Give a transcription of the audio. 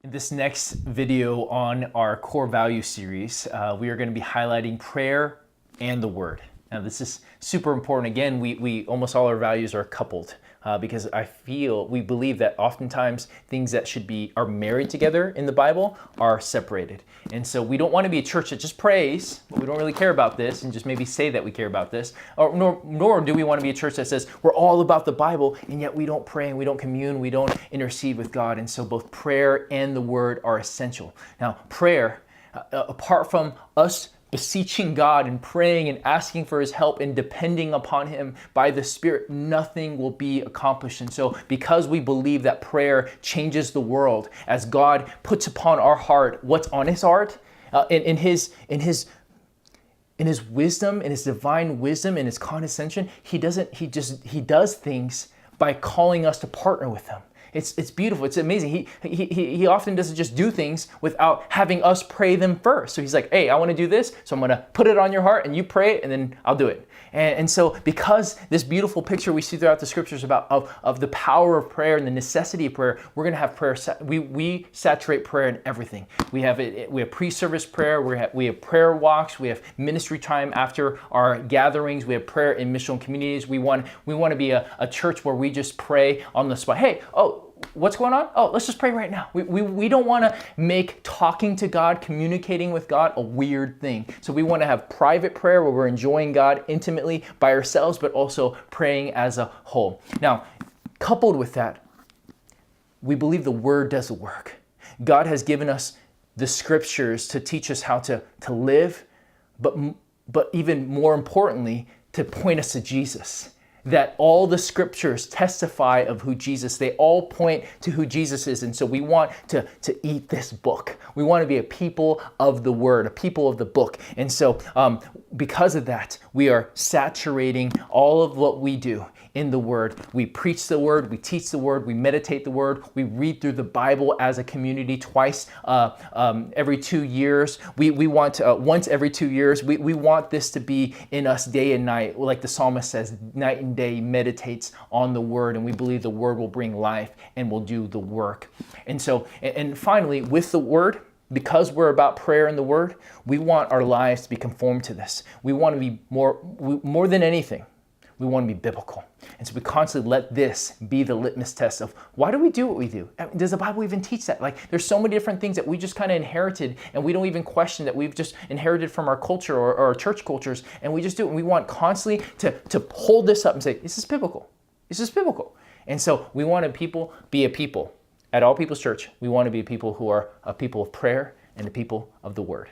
In this next video on our core value series, we are going to be highlighting prayer and the word. Now this is super important. Again, we almost all our values are coupled because we believe that oftentimes things that are married together in the Bible are separated. And so we don't want to be a church that just prays, but we don't really care about this and just maybe say that we care about this. Nor do we want to be a church that says we're all about the Bible and yet we don't pray and we don't commune, we don't intercede with God. And so both prayer and the word are essential. Now prayer, apart from us beseeching God and praying and asking for his help and depending upon him by the Spirit, nothing will be accomplished. And so because we believe that prayer changes the world, as God puts upon our heart what's on his heart, in his wisdom, in his divine wisdom, in his condescension, he does things by calling us to partner with him. It's beautiful. It's amazing. He often doesn't just do things without having us pray them first. So he's like, hey, I want to do this. So I'm going to put it on your heart and you pray it and then I'll do it. And so because this beautiful picture we see throughout the scriptures of the power of prayer and the necessity of prayer, we're going to have prayer. We saturate prayer in everything. We have pre-service prayer. We have prayer walks. We have ministry time after our gatherings. We have prayer in missional communities. We want to be a church where we just pray on the spot. Hey, what's going on? Oh, let's just pray right now. We don't want to make talking to God, communicating with God a weird thing. So we want to have private prayer where we're enjoying God intimately by ourselves, but also praying as a whole. Now, coupled with that, we believe the word does the work. God has given us the scriptures to teach us how to live, but even more importantly, to point us to Jesus. That all the scriptures testify of who Jesus, they all point to who Jesus is. And so we want to eat this book. We want to be a people of the word, a people of the book. And so because of that, we are saturating all of what we do in the word. We preach the word, we teach the word, we meditate the word, we read through the Bible as a community twice every 2 years. We want once every 2 years. We want this to be in us day and night. Like the psalmist says, night and day meditates on the word, and we believe the word will bring life and will do the work. And so, and finally, with the word, because we're about prayer and the word, we want our lives to be conformed to this. We want to be more than anything, we want to be biblical. And so we constantly let this be the litmus test of why do we do what we do? Does the Bible even teach that? Like there's so many different things that we just kind of inherited and we don't even question that we've just inherited from our culture or our church cultures, and we just do it. And we want constantly to hold this up and say, this is biblical. This is biblical. And so we want to be a people. At All People's Church, we want to be a people who are a people of prayer and a people of the word.